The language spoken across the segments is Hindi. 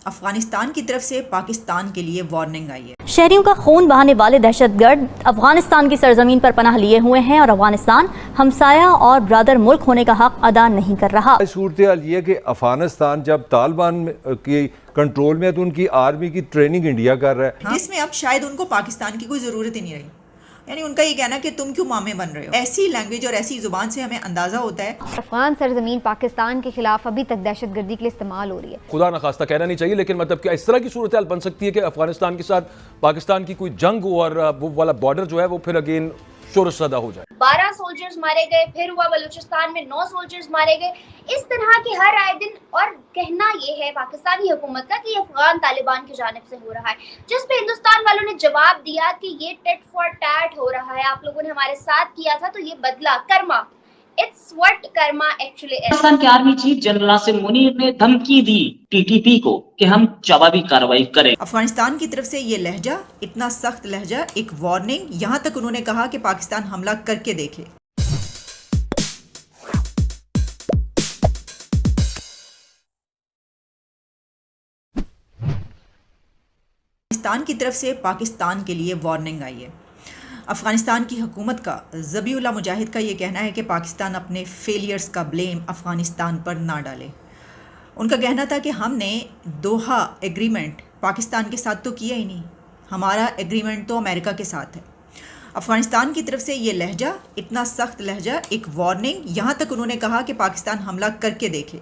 अफगानिस्तान की तरफ से पाकिस्तान के लिए वार्निंग आई है। शहरियों का खून बहाने वाले दहशतगर्द अफगानिस्तान की सरजमीन पर पनाह लिए हुए हैं और अफगानिस्तान हमसाया और ब्रदर मुल्क होने का हक अदा नहीं कर रहा। सूरत हाल ये कि अफगानिस्तान जब तालिबान की कंट्रोल में है तो उनकी आर्मी की ट्रेनिंग इंडिया कर रहा है, जिसमें अब शायद उनको पाकिस्तान की कोई ज़रूरत ही नहीं रही। यानी उनका ये कहना कि तुम क्यों मामे बन रहे हो। ऐसी लैंग्वेज और ऐसी ज़ुबान से हमें अंदाज़ा होता है अफगान सरजमीन पाकिस्तान के खिलाफ अभी तक दहशतगर्दी के लिए इस्तेमाल हो रही है। खुदा न खास्ता कहना नहीं चाहिए, लेकिन मतलब क्या इस तरह की सूरत हाल बन सकती है कि अफगानिस्तान के साथ पाकिस्तान की कोई जंग हो और वो वाला बॉर्डर जो है वो फिर अगेन शोर सदा हो जाए। 12 सोल्जर्स मारे गए, फिर हुआ बलूचिस्तान में 9 सोल्जर्स मारे गए। इस तरह के हर आए दिन, और कहना ये है पाकिस्तानी हुकूमत का कि अफगान तालिबान की जानिब से हो रहा है, जिस पे हिंदुस्तान वालों ने जवाब दिया कि ये टिट फॉर टैट हो रहा है, आप लोगों ने हमारे साथ किया था तो ये बदला karma. It's what karma actually is. Pakistan के army chief general Nasir Munir ने धमकी दी टीटीपी को कि हम जवाबी कार्रवाई करें। अफगानिस्तान की तरफ से ये लहजा, इतना सख्त लहजा, एक वार्निंग, यहाँ तक उन्होंने कहा कि पाकिस्तान हमला करके देखे। पाकिस्तान की तरफ से पाकिस्तान के लिए वार्निंग आई है। अफ़गानिस्तान की हुकूमत का, ज़बीउल्लाह मुजाहिद का ये कहना है कि पाकिस्तान अपने फेलियर्स का ब्लेम अफ़गानिस्तान पर ना डाले। उनका कहना था कि हमने दोहा एग्रीमेंट पाकिस्तान के साथ तो किया ही नहीं, हमारा एग्रीमेंट तो अमेरिका के साथ है। अफ़गानिस्तान की तरफ से ये लहजा, इतना सख्त लहजा, एक वार्निंग, यहाँ तक उन्होंने कहा कि पाकिस्तान हमला करके देखे,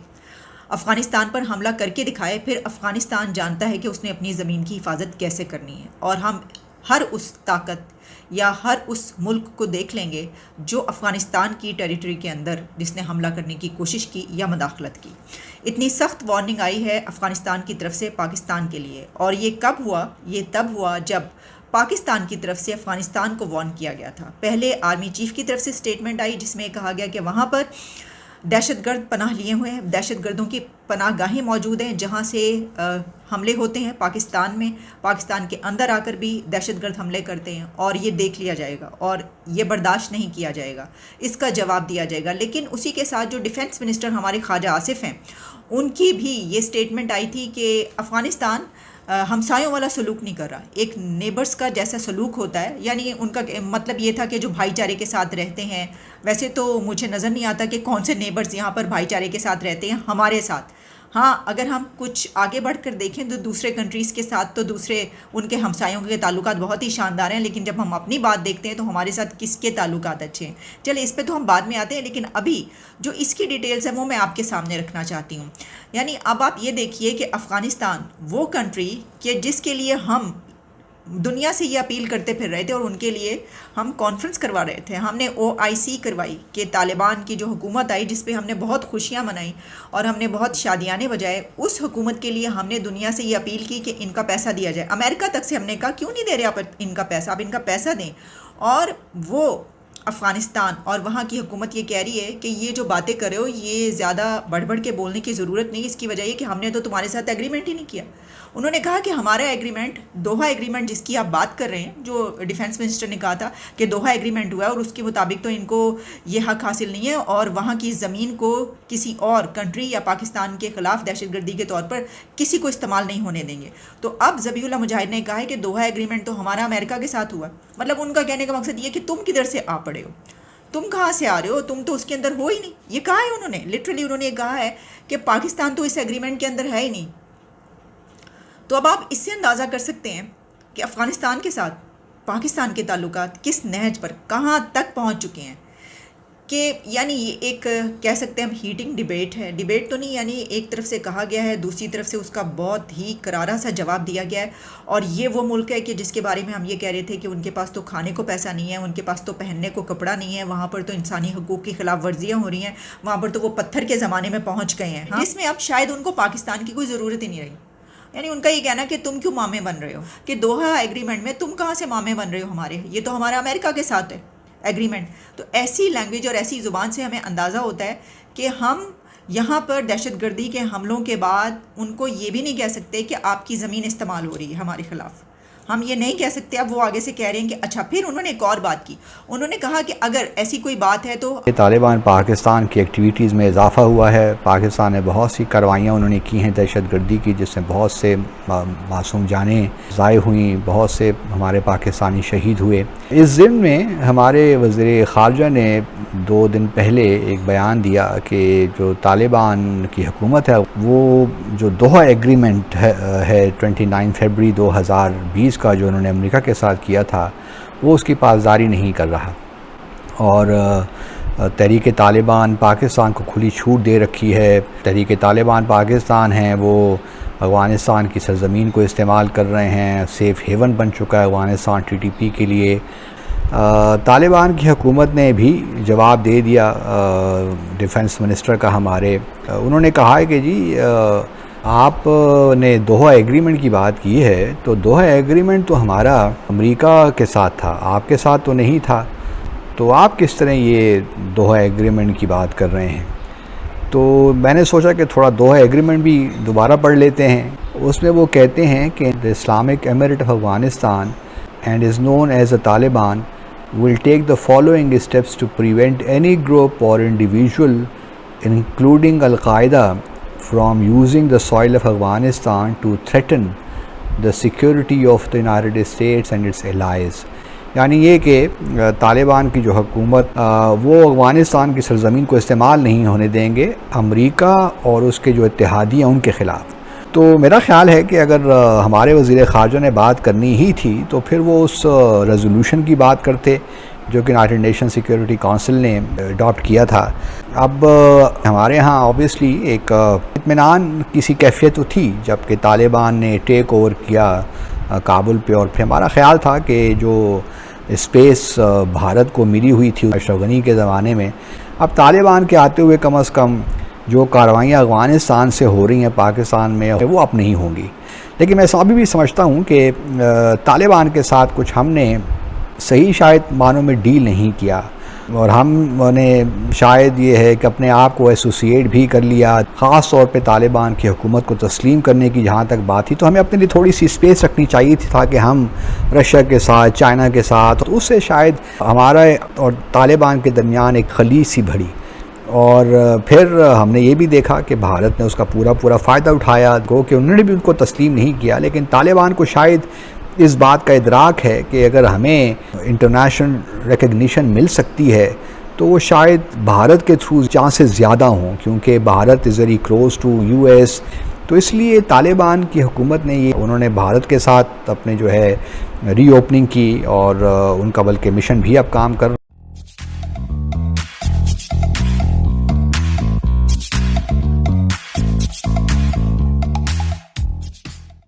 अफ़गानिस्तान पर हमला करके दिखाए, फिर अफ़गानिस्तान जानता है कि उसने अपनी ज़मीन की हिफाजत कैसे करनी है। और हम हर उस ताकत या हर उस मुल्क को देख लेंगे जो अफ़गानिस्तान की टेरिटरी के अंदर जिसने हमला करने की कोशिश की या मदाखलत की। इतनी सख्त वार्निंग आई है अफ़गानिस्तान की तरफ से पाकिस्तान के लिए। और ये कब हुआ? ये तब हुआ जब पाकिस्तान की तरफ से अफ़गानिस्तान को वार्न किया गया था। पहले आर्मी चीफ़ की तरफ से स्टेटमेंट आई जिसमें कहा गया कि वहाँ पर दहशतगर्द पनाह लिए हुए हैं, दहशतगर्दों की पनाह गाहें मौजूद हैं जहाँ से हमले होते हैं पाकिस्तान में, पाकिस्तान के अंदर आकर भी दहशतगर्द हमले करते हैं और ये देख लिया जाएगा और ये बर्दाश्त नहीं किया जाएगा, इसका जवाब दिया जाएगा। लेकिन उसी के साथ जो डिफेंस मिनिस्टर हमारे ख्वाजा आसिफ हैं, उनकी भी ये स्टेटमेंट आई थी कि अफ़गानिस्तान हमसायों वाला सलूक नहीं कर रहा, एक नेबर्स का जैसा सलूक होता है। यानी उनका मतलब ये था कि जो भाईचारे के साथ रहते हैं, वैसे तो मुझे नज़र नहीं आता कि कौन से नेबर्स यहाँ पर भाईचारे के साथ रहते हैं हमारे साथ। हाँ, अगर हम कुछ आगे बढ़कर देखें तो दूसरे कंट्रीज़ के साथ तो दूसरे उनके हमसायों के ताल्लुकात बहुत ही शानदार हैं, लेकिन जब हम अपनी बात देखते हैं तो हमारे साथ किसके ताल्लुकात अच्छे हैं। चले, इस पे तो हम बाद में आते हैं, लेकिन अभी जो इसकी डिटेल्स हैं वो मैं आपके सामने रखना चाहती हूँ। यानी अब आप ये देखिए कि अफ़गानिस्तान वो कंट्री के जिसके लिए हम दुनिया से ये अपील करते फिर रहे थे और उनके लिए हम कॉन्फ्रेंस करवा रहे थे, हमने OIC करवाई कि तालिबान की जो हुकूमत आई जिस पे हमने बहुत खुशियाँ मनाई और हमने बहुत शादियाने बजाए, उस हुकूमत के लिए हमने दुनिया से ये अपील की कि इनका पैसा दिया जाए। अमेरिका तक से हमने कहा क्यों नहीं दे रहे आप इनका पैसा, आप इनका पैसा दें। और वो अफ़गानिस्तान और वहाँ की हुकूमत ये कह रही है कि ये जो बातें कर रहे हो ये ज़्यादा बढ़ बढ़ के बोलने की ज़रूरत नहीं, इसकी वजह ये कि हमने तो तुम्हारे साथ एग्रीमेंट ही नहीं किया। उन्होंने कहा कि हमारा एग्रीमेंट, दोहा एग्रीमेंट जिसकी आप बात कर रहे हैं, जो डिफेंस मिनिस्टर ने कहा था कि दोहा एग्रीमेंट हुआ है और उसके मुताबिक तो इनको ये हक हासिल नहीं है और वहाँ की ज़मीन को किसी और कंट्री या पाकिस्तान के ख़िलाफ़ दहशतगर्दी के तौर पर किसी को इस्तेमाल नहीं होने देंगे। तो अब ज़बीउल्लाह मुजाहिद ने कहा है कि दोहा एग्रीमेंट तो हमारा अमेरिका के साथ हुआ। मतलब उनका कहने का मकसद ये कि तुम किधर से आ पड़े हो, तुम कहाँ से आ रहे हो, तुम तो उसके अंदर हो ही नहीं। ये कहा है उन्होंने, लिटरली उन्होंने ये कहा है कि पाकिस्तान तो इस एग्रीमेंट के अंदर है ही नहीं। तो अब आप इससे अंदाज़ा कर सकते हैं कि अफ़गानिस्तान के साथ पाकिस्तान के ताल्लुकात किस नहज पर कहाँ तक पहुँच चुके हैं कि यानी ये एक कह सकते हैं हम हीटिंग डिबेट है। डिबेट तो नहीं, यानी एक तरफ से कहा गया है, दूसरी तरफ से उसका बहुत ही करारा सा जवाब दिया गया है। और ये वो मुल्क है कि जिसके बारे में हम ये कह रहे थे कि उनके पास तो खाने को पैसा नहीं है, उनके पास तो पहनने को कपड़ा नहीं है, वहाँ पर तो इंसानी हकूक़ की खिलाफ वर्जियाँ हो रही हैं, वहाँ पर तो वो पत्थर के ज़माने में पहुँच गए हैं। इसमें अब शायद उनको पाकिस्तान की कोई ज़रूरत ही नहीं रही। यानी उनका ये कहना कि तुम क्यों मामे बन रहे हो, कि दोहा एग्रीमेंट में तुम कहाँ से मामे बन रहे हो हमारे, ये तो हमारा अमेरिका के साथ है एग्रीमेंट। तो ऐसी लैंग्वेज और ऐसी ज़ुबान से हमें अंदाज़ा होता है कि हम यहाँ पर दहशतगर्दी के हमलों के बाद उनको ये भी नहीं कह सकते कि आपकी ज़मीन इस्तेमाल हो रही है हमारे ख़िलाफ़। हम ये नहीं कह सकते। अब वो आगे से कह रहे हैं कि अच्छा, फिर उन्होंने एक और बात की, उन्होंने कहा कि अगर ऐसी कोई बात है तो तालिबान पाकिस्तान की एक्टिविटीज़ में इजाफ़ा हुआ है। पाकिस्तान ने बहुत सी कार्रवाइयाँ उन्होंने की हैं दहशतगर्दी की, जिसमें बहुत से मासूम जानें ज़ाय हुई, बहुत से हमारे पाकिस्तानी शहीद हुए। इस ज़िम्न में हमारे वज़ीर ख़ारजा ने 2 दिन पहले एक बयान दिया कि जो तालिबान की हुकूमत है वो जो दोहा एग्रीमेंट है 29 फरवरी 2020 का जो उन्होंने अमेरिका के साथ किया था, वो उसकी पासदारी नहीं कर रहा। और तहरीक तालिबान पाकिस्तान को खुली छूट दे रखी है। तहरीक तालिबान पाकिस्तान है वो अफ़गानिस्तान की सरज़मीन को इस्तेमाल कर रहे हैं, सेफ़ हेवन बन चुका है अफ़गानिस्तान TTP के लिए। तालिबान की हुकूमत ने भी जवाब दे दिया डिफेंस मिनिस्टर का हमारे, उन्होंने कहा है कि जी आपने दोहा एग्रीमेंट की बात की है, तो दोहा एग्रीमेंट तो हमारा अमेरिका के साथ था, आपके साथ तो नहीं था, तो आप किस तरह ये दोहा एग्रीमेंट की बात कर रहे हैं। तो मैंने सोचा कि थोड़ा दोहा एग्रीमेंट भी दोबारा पढ़ लेते हैं। उसमें वो कहते हैं कि the Islamic Emirate of Afghanistan and is known as the Taliban will take the following steps to prevent any group or individual, including Al-Qaeda, from using the soil of Afghanistan to threaten the security of the United States and its allies. यानी ये कि तालिबान की जो हुकूमत वो अफ़गानिस्तान की सरज़मीन को इस्तेमाल नहीं होने देंगे अमेरिका और उसके जो इत्तेहादी हैं उनके ख़िलाफ़। तो मेरा ख़्याल है कि अगर हमारे वज़ीर ख़ारजा ने बात करनी ही थी तो फिर वो उस रेजोल्यूशन की बात करते जो कि यूनाइटेड नेशन सिक्योरिटी काउंसिल ने अडॉप्ट किया था। अब हमारे यहाँ ऑब्वियसली एक इत्मीनान किसी कैफियत तो थी जबकि तालिबान ने टेक ओवर किया काबुल पे, और फिर हमारा ख़्याल था कि जो स्पेस भारत को मिली हुई थी अशरफ गनी के ज़माने में, अब तालिबान के आते हुए कम अज़ कम जो कार्रवाइयाँ अफ़गानिस्तान से हो रही हैं पाकिस्तान में वो अब नहीं होंगी। लेकिन मैं अभी भी समझता हूँ कि तालिबान के साथ कुछ हमने सही शायद मानों में डील नहीं किया, और हमने शायद ये है कि अपने आप को एसोसिएट भी कर लिया। ख़ास तौर पे तालिबान की हुकूमत को तस्लीम करने की जहाँ तक बात थी, तो हमें अपने लिए थोड़ी सी स्पेस रखनी चाहिए थी ताकि हम रशिया के साथ, चाइना के साथ, तो उससे शायद हमारा और तालिबान के दरमियान एक खलीज सी बढ़ी। और फिर हमने ये भी देखा कि भारत ने उसका पूरा फ़ायदा उठाया, गो कि उन्होंने भी उनको तस्लीम नहीं किया। लेकिन तालिबान को शायद इस बात का इदराक है कि अगर हमें इंटरनेशनल रिकग्निशन मिल सकती है तो वो शायद भारत के थ्रू चांसेस ज़्यादा हों, क्योंकि Bharat is very close to US। तो इसलिए तालिबान की हुकूमत ने ये उन्होंने भारत के साथ अपने जो है रीओपनिंग की, और उनका बल्कि मिशन भी अब काम कर